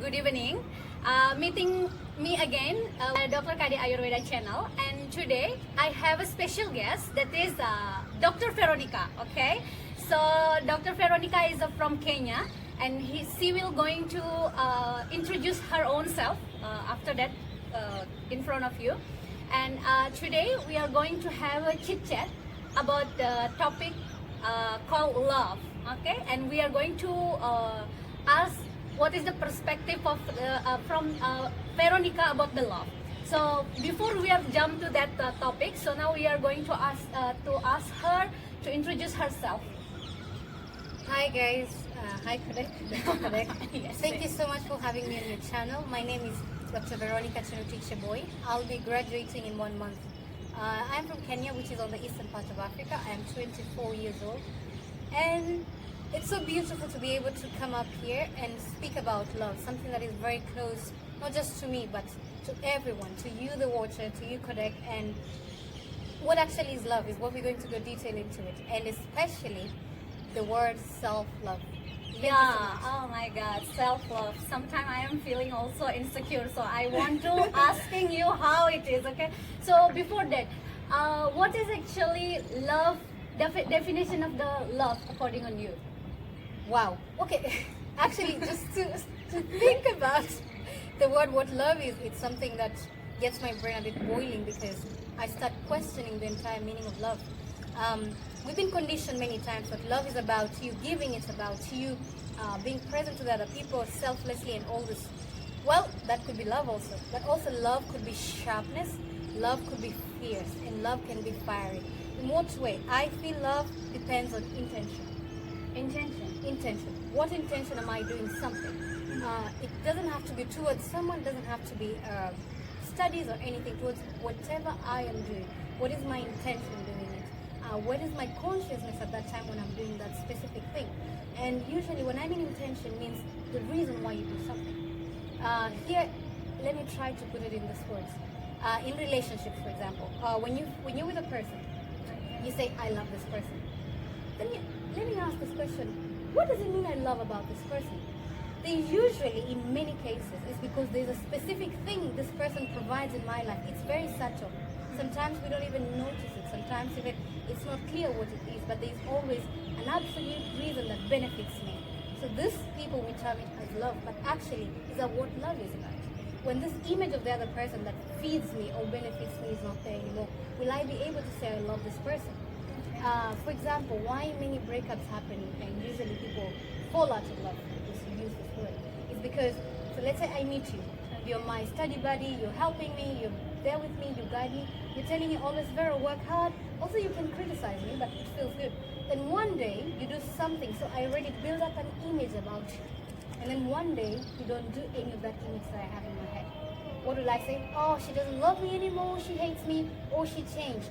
good evening. Meeting me again, Dr. Kadi Ayurveda channel, and today I have a special guest that is Dr. Veronica. Okay, so Dr. Veronica is from Kenya, and she will going to introduce her own self after that in front of you. And today we are going to have a chit chat about the topic called love. Okay, and we are going to ask what is the perspective of from Veronica about the love. So before we have jumped to that topic, so now we are going to ask her to introduce herself. Hi guys, hi Kodek. Yes, Thank you so much for having me on your channel. My name is Dr. Veronica Cherutik Cheboy. I'll be graduating in 1 month. I'm from Kenya, which is on the eastern part of Africa. I am 24 years old, and it's so beautiful to be able to come up here and speak about love, something that is very close, not just to me, but to everyone, to you, the watcher, to you, Kodek, and what actually is love is what we're going to go detail into it, and especially the word self-love. Thank you so Yeah, much. oh my God, self-love. Sometimes I am feeling also insecure, so I want to asking you how it is, okay? So before that, what is actually love, definition of the love according on you? Wow. Okay. Actually, just to think about the word what love is, it's something that gets my brain a bit boiling because I start questioning the entire meaning of love. We've been conditioned many times that love is about you giving, it's about you being present to the other people selflessly and all this. Well, that could be love also. But also love could be sharpness, love could be fierce, and love can be fiery. In what way? I feel love depends on intention. Intention. What intention am I doing something? It doesn't have to be towards someone, doesn't have to be studies or anything, towards whatever I am doing. What is my intention doing it? What is my consciousness at that time when I'm doing that specific thing? And usually when I'm in intention means the reason why you do something. Here, let me try to put it in these words. In relationships, for example, when you're with a person, you say, I love this person. Then let me ask this question, what does it mean I love about this person? They usually, in many cases, is because there's a specific thing this person provides in my life. It's very subtle. Sometimes we don't even notice it. Sometimes even it's not clear what it is, but there's always an absolute reason that benefits me. So this people we term it as love, but actually is that what love is about. When this image of the other person that feeds me or benefits me is not there anymore, will I be able to say I love this person? For example, why many breakups happen and usually people fall out of love, just to use this word, is because, so let's say I meet you, you're my study buddy, you're helping me, you're there with me, you guide me, you're telling me always, Vera, work hard. Also, you can criticize me, but it feels good. Then one day, you do something, so I already build up an image about you. And then one day, you don't do any of that image that I have in my head. What will I say? Oh, she doesn't love me anymore, she hates me, or she changed.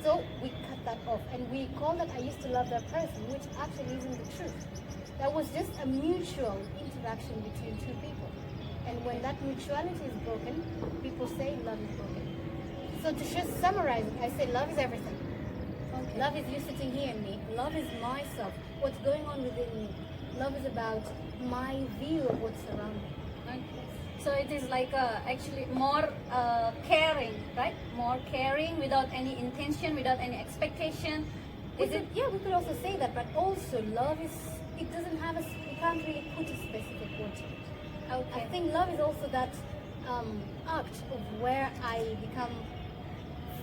So we cut that off and we call that I used to love that person, which actually isn't the truth. That was just a mutual interaction between two people. And when that mutuality is broken, people say love is broken. So to just summarize it, I say love is everything. Okay. Love is you sitting here in me. Love is myself, what's going on within me. Love is about my view of what's around me. Okay. So it is like actually more caring, right? More caring without any intention, without any expectation. Is it? Yeah, we could also say that, but also love is, it doesn't have a, you can't really put a specific word to it. Okay. I think love is also that act of where I become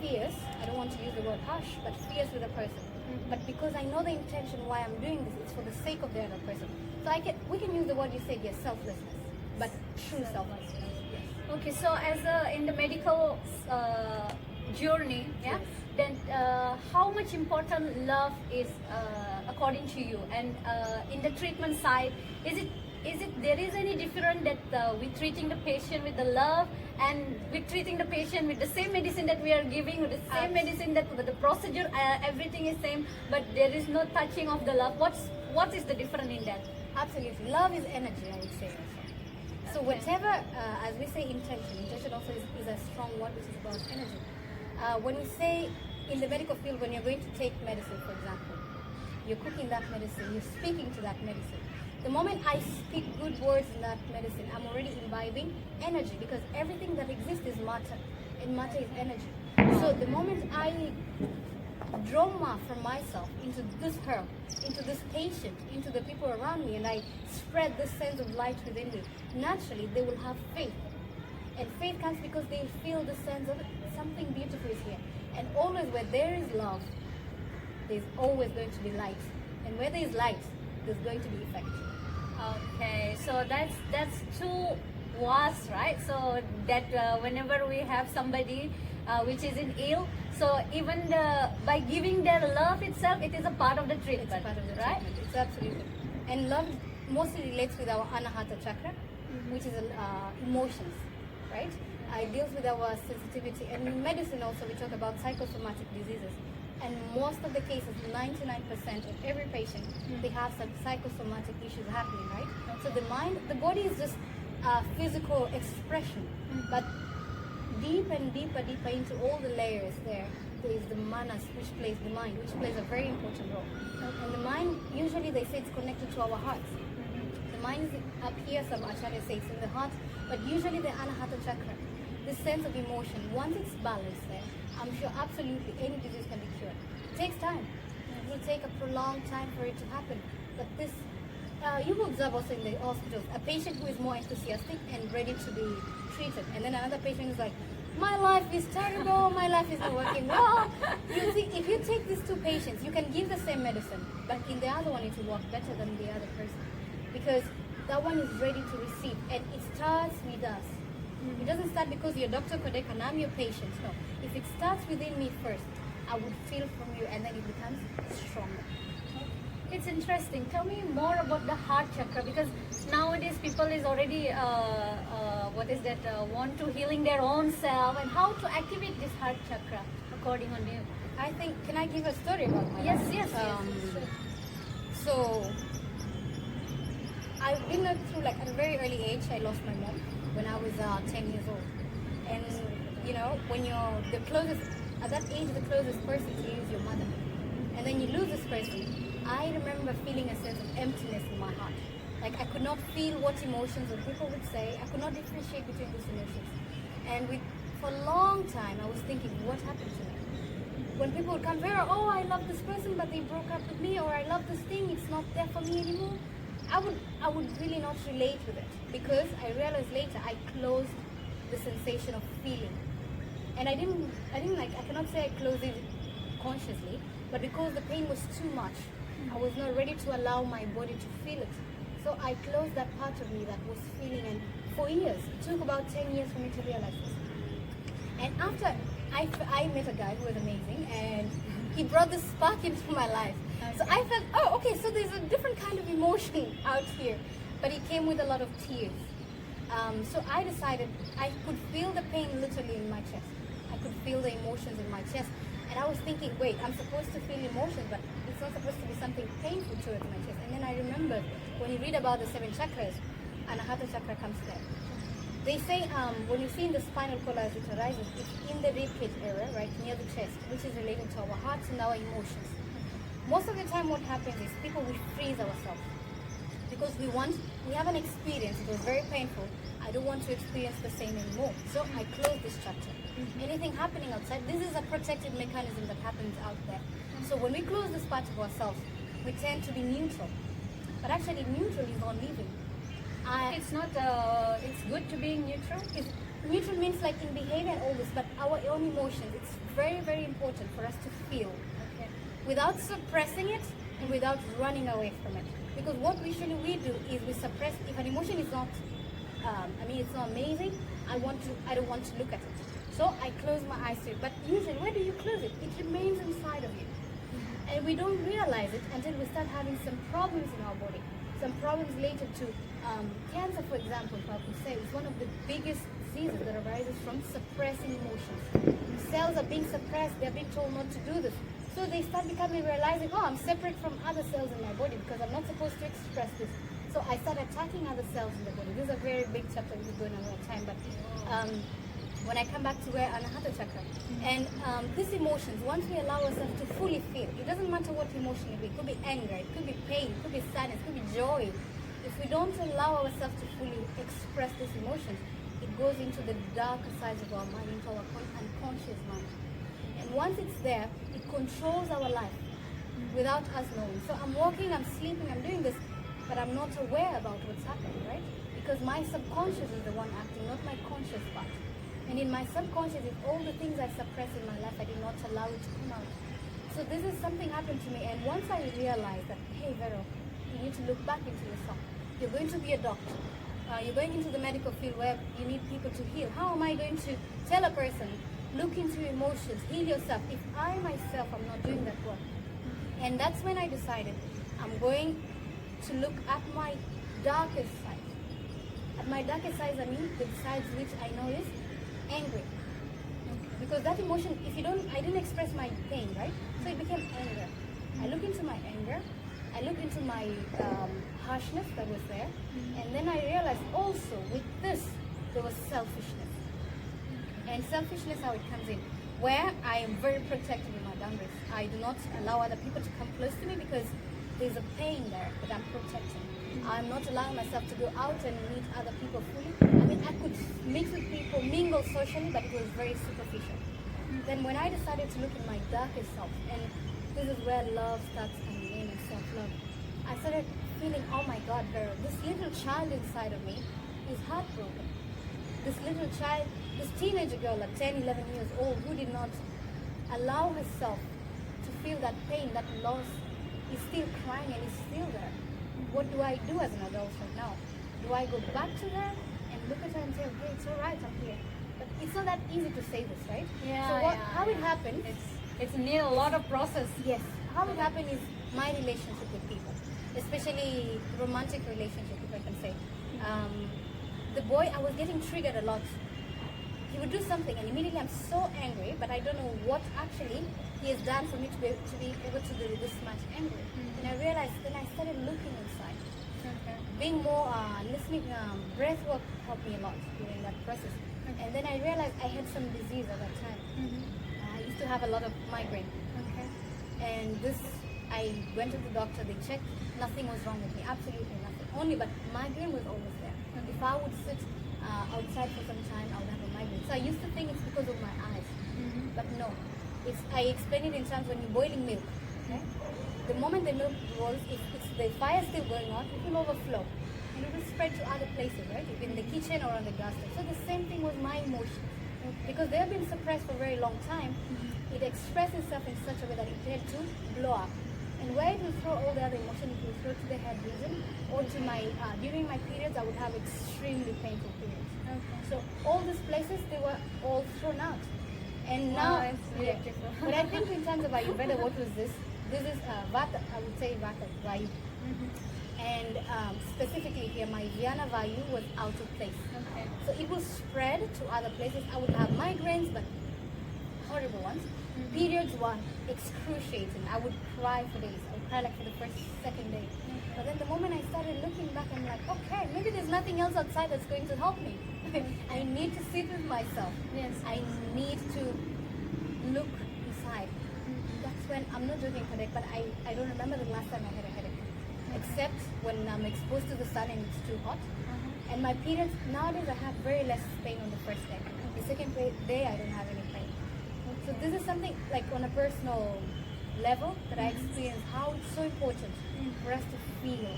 fierce. I don't want to use the word harsh, but fierce with a person. But because I know the intention why I'm doing this, it's for the sake of the other person. So we can use the word you said, yes, selflessness, but true selflessness. Yes. Okay, so as in the medical journey, yeah, then how much important love is according to you? And in the treatment side, is it there is any difference that we treating the patient with the love and we treating the patient with the same medicine that we are giving, with the same medicine that with the procedure, everything is same, but there is no touching of the love. What is the difference in that? Absolutely. Love is energy, I would say. So whatever, as we say intention also is a strong word which is about energy. When we say in the medical field, when you're going to take medicine, for example, you're cooking that medicine, you're speaking to that medicine. The moment I speak good words in that medicine, I'm already imbibing energy, because everything that exists is matter, and matter is energy. So the moment I draw ma from myself into this herb, into this patient, into the people around me, and I spread this sense of light within me, naturally they will have faith. And faith comes because they feel the sense of something beautiful is here. And always where there is love, there's always going to be light. And where there is light, there's going to be effect. Okay, so that's too vast, right? So that whenever we have somebody which is in ill, so even by giving their love itself, it is a part of the treatment, It's part of the right? treatment. It's absolutely. And love mostly relates with our Anahata chakra, which is emotions, right? It deals with our sensitivity. And in medicine also, we talk about psychosomatic diseases. And most of the cases, 99% of every patient, they have some psychosomatic issues happening, right? So the mind, the body is just physical expression, but deep and deeper into all the layers there is the manas, which plays the mind, which plays a very important role. And the mind, usually they say it's connected to our hearts. The mind is up here, some acharya say it's in the heart, but usually the anahata chakra, this sense of emotion, once it's balanced there, I'm sure absolutely any disease can be cured. It takes time. It will take a prolonged time for it to happen. But this, you will observe also in the hospitals, a patient who is more enthusiastic and ready to be treated, and then another patient is like, my life is terrible, my life is not working well. You see, if you take these two patients, you can give the same medicine, but in the other one it will work better than the other person, because that one is ready to receive, and it starts with us. It doesn't start because you're Dr. Kodek and I'm your patient. No. If it starts within me first, I would feel from you, and then it becomes stronger. It's interesting. Tell me more about the heart chakra, because nowadays people is already want to healing their own self, and how to activate this heart chakra according on you. I think, can I give a story about my Yes, life? yes, yes. So, I've been through, like, at a very early age, I lost my mom when I was 10 years old. And, you know, when you're the closest, at that age, the closest person to you is your mother. And then you lose this person. I remember feeling a sense of emptiness in my heart. Like, I could not feel what emotions or people would say. I could not differentiate between these emotions. And for a long time, I was thinking, what happened to me? When people would come, Vera, oh, I love this person, but they broke up with me, or I love this thing, it's not there for me anymore. I would really not relate with it, because I realized later I closed the sensation of feeling. And I cannot say I closed it consciously, but because the pain was too much, I was not ready to allow my body to feel it. So I closed that part of me that was feeling, and for years, it took about 10 years for me to realize this. And after I met a guy who was amazing, and he brought this spark into my life. So I felt, oh, okay, so there's a different kind of emotion out here, but it came with a lot of tears. So I decided I could feel the pain literally in my chest. I could feel the emotions in my chest. And I was thinking, wait, I'm supposed to feel emotions, but it's not supposed to be something painful towards my chest. And then I remembered, when you read about the 7 chakras, Anahata chakra comes there. They say when you see in the spinal cord as it arises, it's in the ribcage area, right near the chest, which is related to our hearts and our emotions. Most of the time what happens is people will freeze ourselves because we have an experience, it was very painful, I don't want to experience the same anymore. So I close this chapter. Anything happening outside, this is a protective mechanism that happens out there. So when we close this part of ourselves, we tend to be neutral. But actually neutral is not living. It's not. It's good to be neutral. Neutral means like in behavior and all this, but our own emotions, it's very, very important for us to feel. Okay. Without suppressing it and without running away from it. Because what usually we do is we suppress, if an emotion is not, it's not amazing, I don't want to look at it. So I close my eyes to it. But usually, where do you close it? It remains inside of you. And we don't realize it until we start having some problems in our body. Some problems related to cancer, for example, if I could say, is one of the biggest diseases that arises from suppressing emotions. Cells are being suppressed, they're being told not to do this. So they start realizing, oh, I'm separate from other cells in my body because I'm not supposed to express this. So I start attacking other cells in the body. This is a very big chapter, this is going on all the time, but when I come back to where Anahata chakra, and these emotions, once we allow ourselves to fully feel, it doesn't matter what emotion it be. It could be anger, it could be pain, it could be sadness, it could be joy. if we don't allow ourselves to fully express these emotions, it goes into the darker sides of our mind, into our unconscious mind. And once it's there, it controls our life without us knowing. So I'm walking, I'm sleeping, I'm doing this, but I'm not aware about what's happening, right? Because my subconscious is the one acting, not my conscious part. And in my subconscious is all the things I suppress in my life, I did not allow it to come out. So this is something happened to me, and once I realized that, hey Vero, you need to look back into yourself. You're going to be a doctor. You're going into the medical field where you need people to heal. How am I going to tell a person, look into your emotions, heal yourself, if I myself am not doing that work? And that's when I decided I'm going to look at my darkest side. At my darkest side, I mean the sides which I know is angry. Because that emotion, I didn't express my pain, right? So it became anger. I look into my anger, I look into my harshness that was there, and then I realized also with this, there was selfishness. And selfishness, how it comes in, where I am very protective in my boundaries. I do not allow other people to come close to me because there's a pain there that I'm protecting. I'm not allowing myself to go out and meet other people fully. I mean, I could mix with people, mingle socially, but it was very superficial. Then when I decided to look in my darkest self, and this is where love starts coming in and self-love, I started feeling, oh my God, Vero, this little child inside of me is heartbroken. This little child, this teenager girl at 10, 11 years old who did not allow herself to feel that pain, that loss, is still crying and is still there. What do I do as an adult right now? Do I go back to her and look at her and say, okay, it's all right, I'm here? But it's not that easy to say this, right? Yeah, So how it happened? It's need a lot of process. Yes. How it happened is my relationship with people, especially romantic relationship, if I can say. The boy, I was getting triggered a lot. He would do something and immediately I'm so angry, but I don't know what actually he has done for me to be able to do this much angry. And I realized, then I started looking inside. Being more listening, breath work helped me a lot during that process. And then I realized I had some disease at that time. I used to have a lot of migraine. And this, I went to the doctor, they checked, nothing was wrong with me, absolutely nothing. Only, but migraine was always there. If I would sit outside for some time, I would have a migraine. So I used to think it's because of my eyes. But no, I explain it in terms when you're boiling milk. Okay? The moment the milk boils, if the fire is still going on, it will overflow. And it will spread to other places, right? In the kitchen or on the gas stove. So the same thing with my emotions. Because they have been suppressed for a very long time, it expresses itself in such a way that it had to blow up. And where it will throw all the other emotions, it will throw to the head region or to my, during my periods, I would have extremely painful periods. So all these places, they were all thrown out. And now, Wow, it's beautiful. but I think in terms of Ayurveda, what was this? This is Vata, I would say Vata, Vayu. And specifically here, my Vyana Vayu was out of place. So it will spread to other places. I would have migraines, but horrible ones. Periods were excruciating. I would cry for days. I would cry like for the first, second day. But then the moment I started looking back, I'm like, okay, maybe there's nothing else outside that's going to help me. I need to sit with myself. Yes. I need to look inside. That's when, I'm not joking, Kadek, but I don't remember the last time I had a headache. Except when I'm exposed to the sun and it's too hot. And my periods, nowadays I have very less pain on the first day. The second day I don't have any pain. So this is something like on a personal level that I experience how it's so important for us to feel.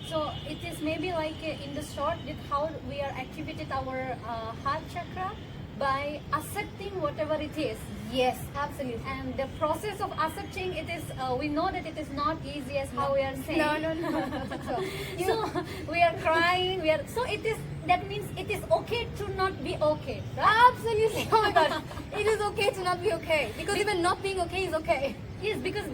So it is maybe like in the short that how we are activated our heart chakra by accepting whatever it is. Yes, absolutely. And the process of accepting it is, we know that it is not easy as how we are saying. No, not at all. So we are crying. So it is. That means it is okay to not be okay. Right? Absolutely. Oh my God. It is okay to not be okay. Because even not being okay is okay. Yes, because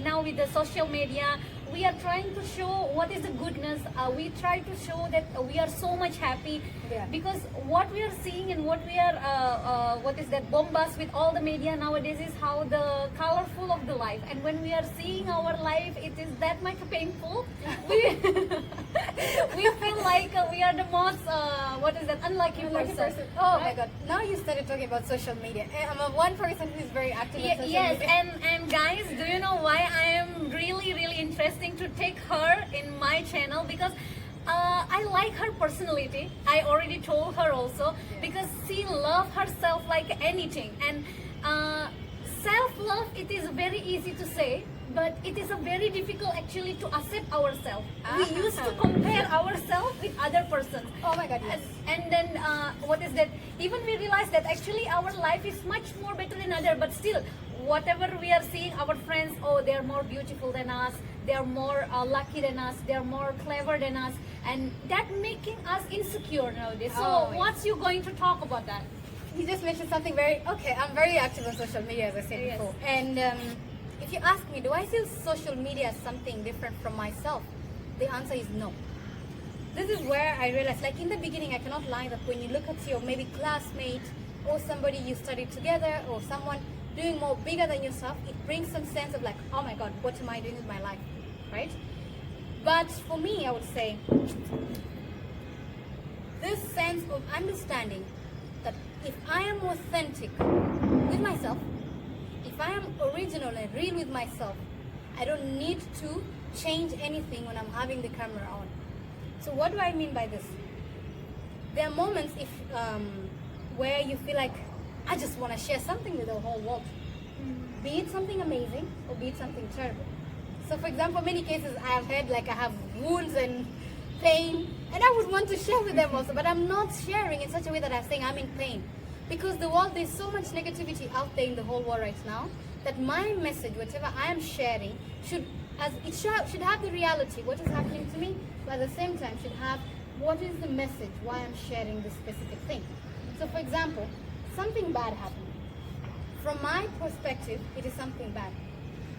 now with the social media, we are trying to show what is the goodness. We try to show that we are so much happy. Yeah. Because what we are seeing and what we are, what is that bombast with all the media nowadays is how the colorful of the life. And when we are seeing our life, it is that much painful. We feel like we are the most, what is that, unlucky person. Oh right? my God. Now you started talking about social media. I'm a one person who is very active on social Yes, media. and guys, do you know why I am really interested interesting to take her in my channel because I like her personality. I already told her also because she loves herself like anything. And self-love, it is very easy to say, but it is a very difficult actually to accept ourselves. We used to compare ourselves with other persons. Oh my God, yes. And then what is that? Even we realize that actually our life is much more better than other, but still, whatever we are seeing, our friends, oh, they are more beautiful than us, they are more lucky than us, they are more clever than us, and that making us insecure nowadays. So, Oh, yes. what's you going to talk about that? You just mentioned something very okay. I'm very active on social media, as I said Yes. before. And if you ask me, do I see social media as something different from myself? The answer is no. This is where I realized, like in the beginning, I cannot lie that when you look at your maybe classmate or somebody you studied together or someone doing more bigger than yourself, it brings some sense of like, oh my God, what am I doing with my life, right? But for me, I would say this sense of understanding that if I am authentic with myself, if I am original and real with myself, I don't need to change anything when I'm having the camera on. So what do I mean by this? There are moments where you feel like, I just want to share something with the whole world. Be it something amazing or be it something terrible. So for example, many cases I have had like I have wounds and pain and I would want to share with them also, but I'm not sharing in such a way that I'm saying I'm in pain. Because the world, there's so much negativity out there in the whole world right now that my message, whatever I am sharing, should have the reality, what is happening to me, but at the same time should have what is the message, why I'm sharing this specific thing. So for example, something bad happened. From my perspective, it is something bad.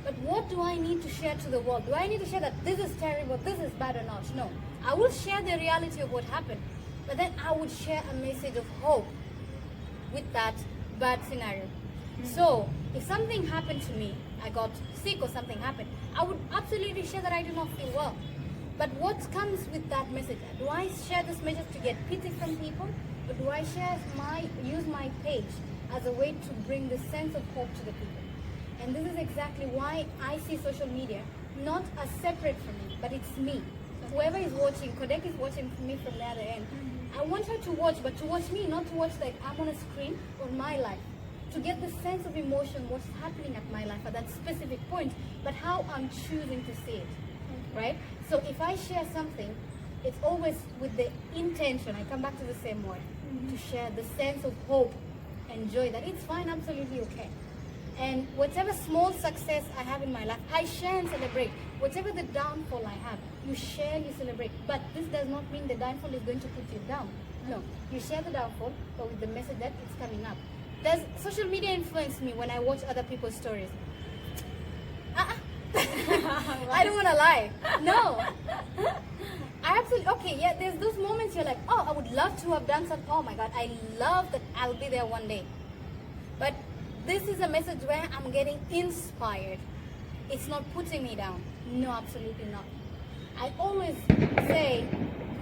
But what do I need to share to the world? Do I need to share that this is terrible, this is bad or not? No. I will share the reality of what happened. But then I would share a message of hope with that bad scenario. So, if something happened to me, I got sick or something happened, I would absolutely share that I do not feel well. But what comes with that message? Do I share this message to get pity from people? Or do I use my page as a way to bring the sense of hope to the people? And this is exactly why I see social media not as separate from me, but it's me. So whoever is watching, Kodek is watching me from the other end. I want her to watch, but to watch me, not to watch like I'm on a screen on my life. To get the sense of emotion, what's happening at my life at that specific point, but how I'm choosing to see it, right? So if I share something, it's always with the intention, I come back to the same word, to share the sense of hope and joy, that it's fine, absolutely okay. And whatever small success I have in my life, I share and celebrate. Whatever the downfall I have, you share, you celebrate. But this does not mean the downfall is going to put you down. No, you share the downfall, but with the message that it's coming up. Does social media influence me when I watch other people's stories? I don't want to lie. No. I absolutely, okay, yeah, there's those moments you're like, oh, I would love to have done something. Oh my God, I love that I'll be there one day. But this is a message where I'm getting inspired. It's not putting me down. No, absolutely not. I always say,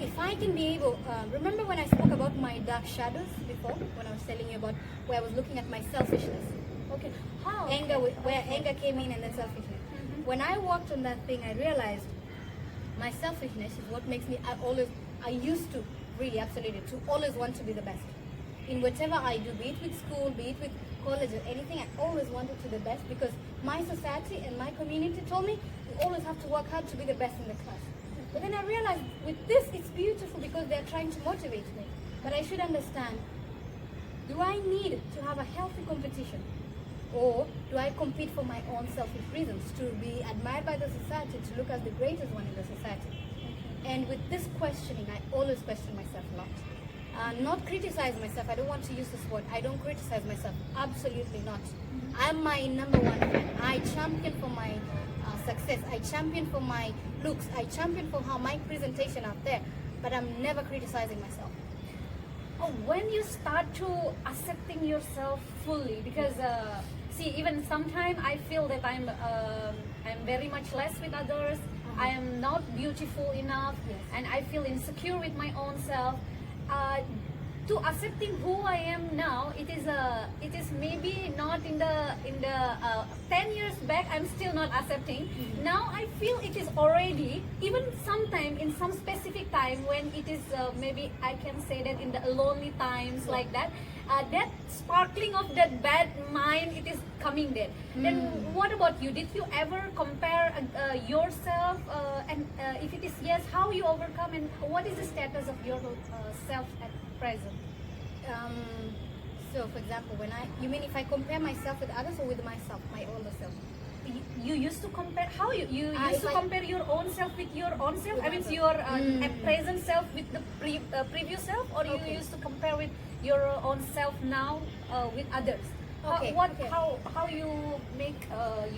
if I can be able, remember when I spoke about my dark shadows before, when I was telling you about where I was looking at my selfishness? Okay. How? Anger, where anger came in and then selfishness. When I worked on that thing, I realized my selfishness is what makes me, I used to, really, absolutely, to always want to be the best. In whatever I do, be it with school, be it with college or anything, I always wanted to be the best because my society and my community told me you always have to work hard to be the best in the class. But then I realized with this, it's beautiful because they're trying to motivate me. But I should understand, do I need to have a healthy competition? Or do I compete for my own selfish reasons, to be admired by the society, to look as the greatest one in the society? And with this questioning, I always question myself a lot. Not criticize myself. I don't want to use this word. I don't criticize myself. Absolutely not. I'm my number one fan. I champion for my success. I champion for my looks. I champion for how my presentation out there. But I'm never criticizing myself. Oh, when you start to accepting yourself fully, because see, even sometimes I feel that I'm very much less with others. I am not beautiful enough, Yes. and I feel insecure with my own self. to accepting who I am now, it is maybe not in the 10 years back. I'm still not accepting. Now I feel it is already, even sometime in some specific time when it is maybe I can say that in the lonely times like that. That sparkling of that bad mind, it is coming there. Then what about you? Did you ever compare yourself? And if it is yes, how you overcome and what is the status of your self at present? So, for example, you mean if I compare myself with others or with myself, my older self? You used to compare, how you used to compare your own self with your own self? With I mean myself. your at present self with the previous self, or you Okay. used to compare with your own self now with others? Okay, What okay. how you make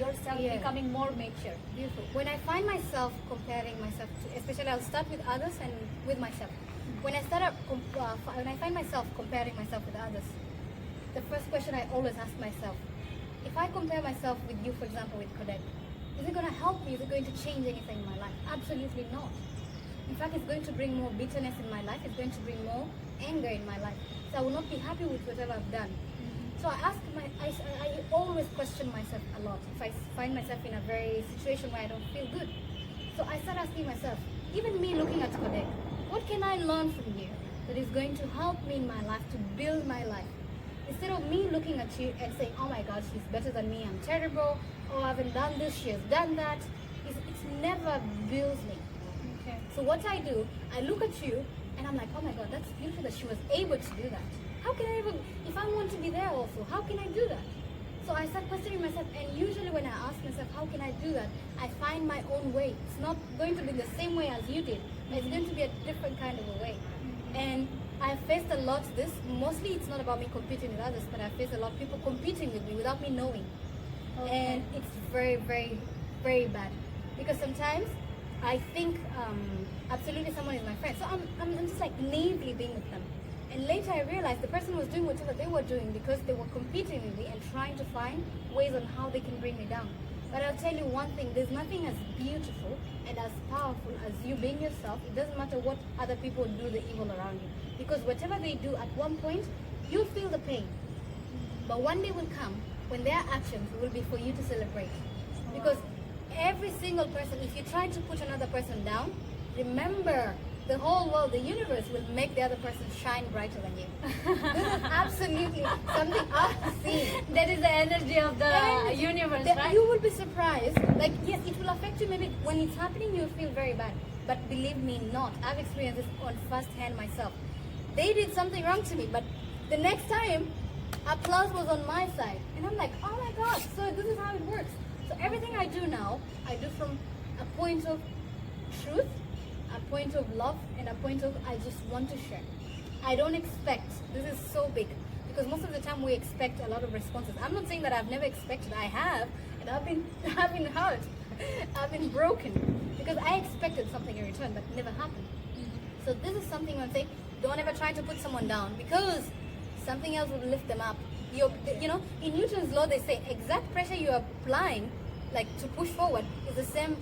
yourself Yeah. becoming more mature? Beautiful. When I find myself comparing myself to, especially I'll start with others and with myself. When I when I find myself comparing myself with others, the first question I always ask myself, if I compare myself with you, for example, with Kodet, is it going to help me? Is it going to change anything in my life? Absolutely not. In fact, it's going to bring more bitterness in my life. It's going to bring more anger in my life. So I will not be happy with whatever I've done. So I always question myself a lot. If I find myself in a very situation where I don't feel good, so I start asking myself, even me looking at Kodet, what can I learn from you that is going to help me in my life to build my life? Instead of me looking at you and saying, oh my God, she's better than me, I'm terrible, oh I haven't done this, she has done that, it's never builds me. Okay. So what I do, I look at you and I'm like, oh my God, that's beautiful that she was able to do that. How can I even, if I want to be there also, how can I do that? So I start questioning myself, and usually when I ask myself, how can I do that? I find my own way. It's not going to be the same way as you did, but it's going to be a different kind of a way. And I faced a lot this, mostly it's not about me competing with others, but I faced a lot of people competing with me without me knowing. And it's very, very, very bad. Because sometimes I think absolutely someone is my friend. So I'm just like naively being with them. And later I realized the person was doing whatever they were doing because they were competing with me and trying to find ways on how they can bring me down. But I'll tell you one thing, there's nothing as beautiful and as powerful as you being yourself. It doesn't matter what other people do, the evil around you. Because whatever they do at one point, you feel the pain. But one day will come when their actions will be for you to celebrate. Because every single person, if you try to put another person down, remember, the whole world, the universe will make the other person shine brighter than you. This is absolutely something I've seen. That is the energy of the And universe, that right? You will be surprised. Like, yes, it will affect you. Maybe when it's happening, you'll feel very bad. But believe me not. I've experienced this on first hand myself. They did something wrong to me, but the next time, applause was on my side. And I'm like, oh my God, so this is how it works. So everything I do now, I do from a point of truth, a point of love, and a point of I just want to share. I don't expect. This is so big because most of the time we expect a lot of responses. I'm not saying that I've never expected. I have, and I've been hurt. I've been broken because I expected something in return that never happened. So this is something I'm saying. Don't ever try to put someone down because something else will lift them up. You know, in Newton's law they say exact pressure you are applying, like to push forward, is the same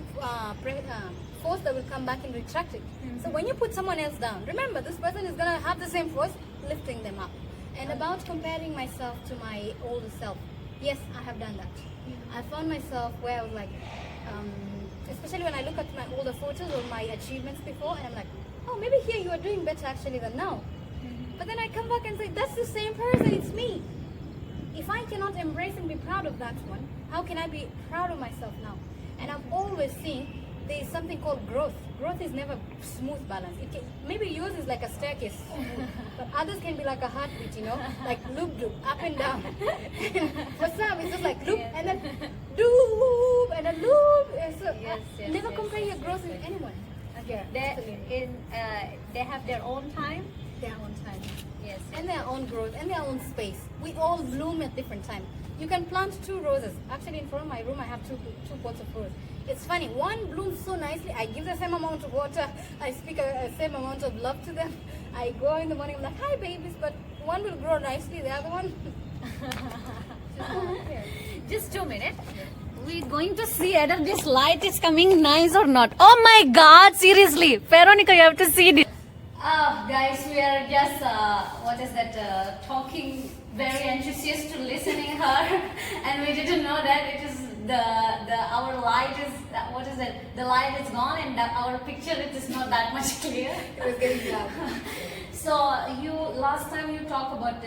force that will come back and retract it. So when you put someone else down, remember this person is gonna have the same force lifting them up. And about comparing myself to my older self, yes, I have done that. I found myself where I was like, especially when I look at my older photos or my achievements before, and I'm like, oh, maybe here you are doing better actually than now. But then I come back and say, that's the same person, it's me. If I cannot embrace and be proud of that one, how can I be proud of myself now? And I've always seen there is something called growth. Growth is never smooth balance. Maybe yours is like a staircase, but others can be like a heartbeat, you know, like loop, up and down. For some, it's just like loop and then loop and then loop. So never compare your growth with anyone. Yeah, They have their own time. their own time. Yes. And their own growth and their own space. We all bloom at different times. You can plant 2 roses. Actually, in front of my room, I have two pots of roses. It's funny. One blooms so nicely. I give the same amount of water. I speak a same amount of love to them. I go in the morning, I'm like, hi, babies. But one will grow nicely. The other one, Just 2 minutes. We're going to see whether this light is coming nice or not. Oh my God! Seriously, Veronica, you have to see this. Guys, we are just talking very anxious to listening her, and we didn't know that it is the our light is what is it? The light is gone, and our picture it is not that much clear. It was getting dark. So you last time you talk about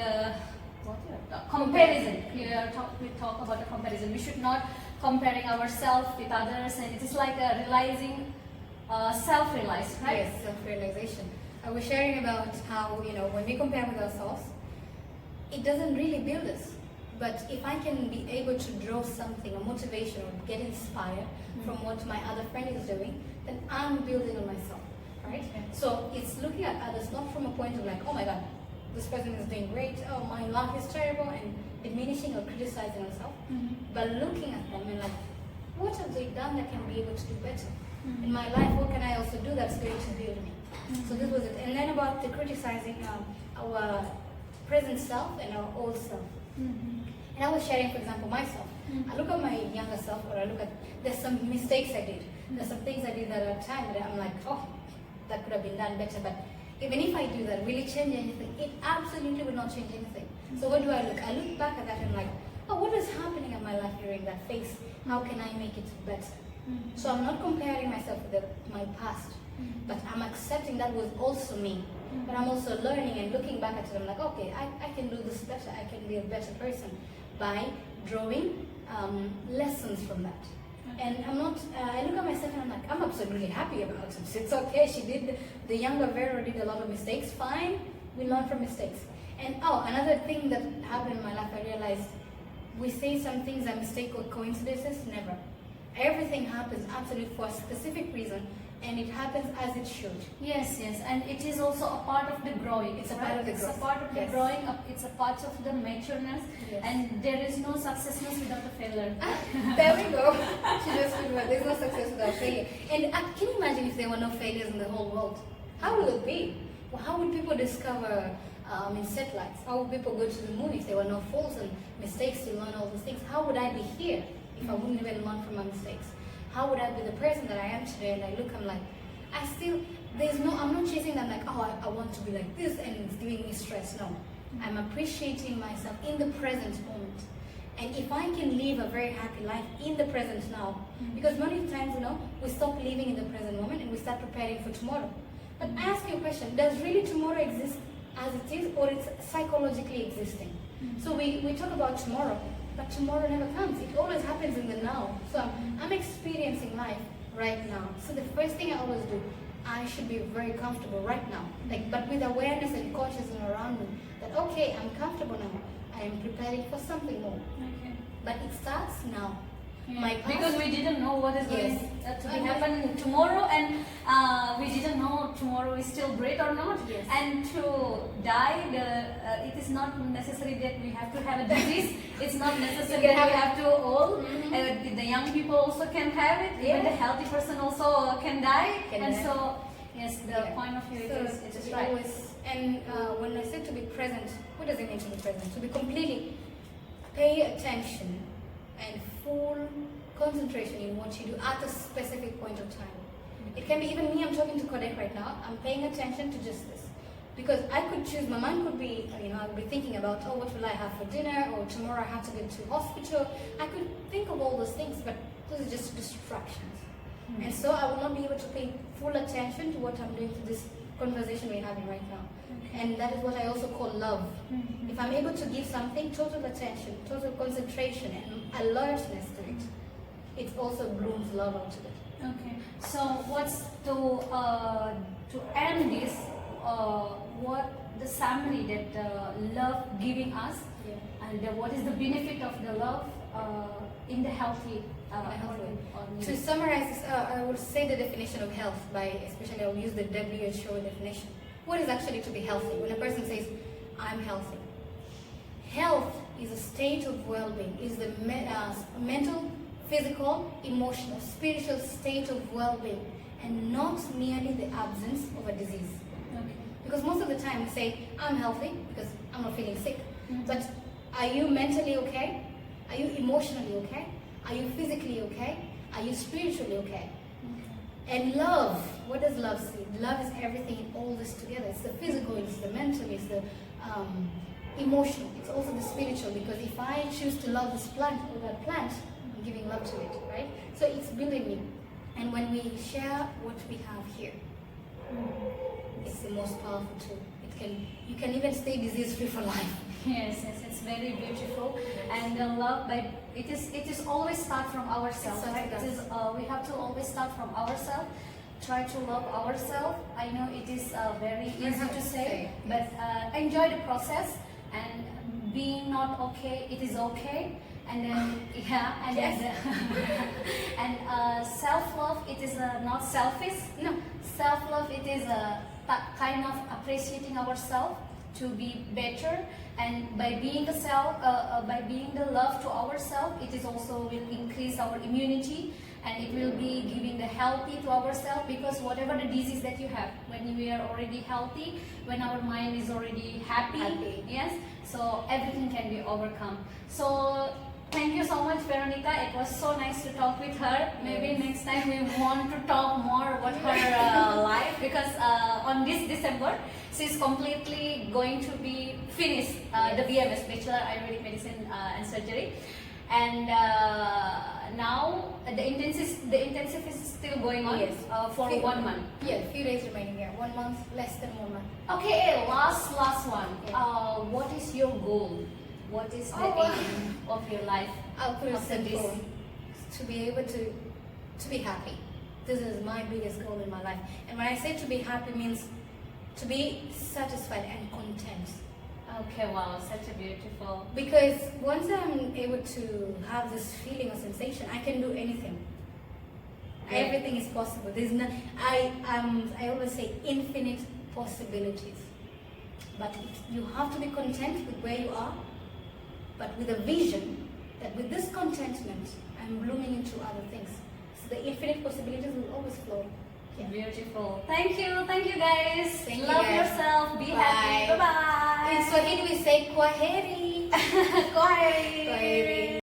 comparison. We talk about the comparison. We should not comparing ourselves with others, and it is like realizing, self-realize, right? Yes, self-realization. I was sharing about how, when we compare with ourselves, it doesn't really build us. But if I can be able to draw something, a motivation, or get inspired from what my other friend is doing, then I'm building on myself, right? So it's looking at others not from a point of like, oh my God, this person is doing great, oh my life is terrible, and diminishing or criticizing ourselves, but looking at them and like, what have they done that can be able to do better? In my life, what can I also do that's going to build me? So this was it. And then about the criticizing our present self and our old self. And I was sharing, for example, myself. I look at my younger self, or I look at, there's some mistakes I did. There's some things I did that at a time that I'm like, oh, that could have been done better. But even if I do that, will it change anything? It absolutely will not change anything. So what do I look? I look back at that and I'm like, oh, what is happening in my life during that phase? How can I make it better? So I'm not comparing myself with my past, but I'm accepting that was also me. But I'm also learning and looking back at it. I'm like, okay, I can do this better. I can be a better person by drawing lessons from that. And I'm not, I look at myself and I'm like, I'm absolutely happy about it. It's okay, she did, the younger Vero did a lot of mistakes, fine, we learn from mistakes. And another thing that happened in my life, I realized, we say some things are mistake or coincidences, never. Everything happens absolutely for a specific reason, and it happens as it should. Yes, and it is also a part of the growing. It's a part of the growth. It's a part of the growing. It's a part of the matureness, and there is no successness without the failure. There we go. She just said, well, there's no success without failure. And can you imagine if there were no failures in the whole world? How will it be? Well, how would people discover satellites? How would people go to the moon if there were no faults and mistakes to learn all those things? How would I be here if I wouldn't even learn from my mistakes? How would I be the person that I am today? And I look, I'm like, I'm not chasing them like, oh, I want to be like this and it's giving me stress. No, I'm appreciating myself in the present moment. And if I can live a very happy life in the present now, because many times, we stop living in the present moment and we start preparing for tomorrow. But I ask you a question, does really tomorrow exist as it is, or it's psychologically existing? So we talk about tomorrow, but tomorrow never comes. It always happens in the now. So I'm experiencing life right now. So the first thing I always do, I should be very comfortable right now. But with awareness and consciousness around me, that okay, I'm comfortable now. I am preparing for something more. Okay. But it starts now. Yeah. Because we didn't know what is going to happen tomorrow, and we didn't know tomorrow is still great or not. Yes. And to die, it is not necessary that we have to have a disease. It's not necessary that we have to old. The young people also can have it. Even the healthy person also can die. So yes, the point of view it is right. And when I said to be present, what does it mean to be present? To be completely pay attention and full concentration in what you do at a specific point of time. It can be even me, I'm talking to Kodak right now, I'm paying attention to just this. Because I could choose, my mind could be, I would be thinking about, oh, what will I have for dinner, or tomorrow I have to go to hospital. I could think of all those things, but those are just distractions. And so I will not be able to pay full attention to what I'm doing, to this conversation we're having right now. And that is what I also call love. If I'm able to give something total attention, total concentration, and alertness to it, it also blooms love out of it. Okay. So what's to end this? What the summary that love giving us, and what is the benefit of the love in the healthy? To summarize this, I would say the definition of health especially I will use the WHO definition. What is actually to be healthy? When a person says, I'm healthy. Health is a state of well-being, is the mental, physical, emotional, spiritual state of well-being, and not merely the absence of a disease. Okay. Because most of the time we say, I'm healthy because I'm not feeling sick. But are you mentally okay? Are you emotionally okay? Are you physically okay? Are you spiritually okay? And love, what does love say? Love is everything in all this together. It's the physical, it's the mental, it's the emotional, it's also the spiritual. Because if I choose to love this plant or that plant, I'm giving love to it, right? So it's building me. And when we share what we have here, it's the most powerful tool. You can even stay disease free for life. Yes, it's very beautiful, and love by it is always start from ourselves, right? It is we have to always start from ourselves. Try to love ourselves. I know it is very easy to say, but enjoy the process, and being not okay, it is okay. And then and self-love, it is not selfish. No, self-love, it is kind of appreciating ourselves to be better, and by being the love to ourselves, it is also will increase our immunity, and it will be giving the healthy to ourselves. Because whatever the disease that you have, when we are already healthy, when our mind is already happy. Yes, so everything can be overcome. So thank you so much, Veronica. It was so nice to talk with her. Maybe next time we want to talk more about her life, because on this December, she's completely going to be finished the BMS, Bachelor Ayurvedic Medicine and Surgery. And now the intensive is still going on for 1 month. Yeah, a few days remaining here. 1 month, less than 1 month. Okay, last one. What is your goal? What is the aim of your life? I'll put it after simple. To be able to be happy. This is my biggest goal in my life. And when I say to be happy, means to be satisfied and content. Okay, wow, such a beautiful. Because once I'm able to have this feeling or sensation, I can do anything. Everything is possible. There's no, I always say infinite possibilities. But you have to be content with where you are, but with a vision that with this contentment, I'm blooming into other things. So the infinite possibilities will always flow. Yeah. Beautiful. Thank you guys. Thank you Love guys. yourself. Be happy. Bye. Bye bye. In Swahili we say kwaheri. Kwaheri. Kwaheri.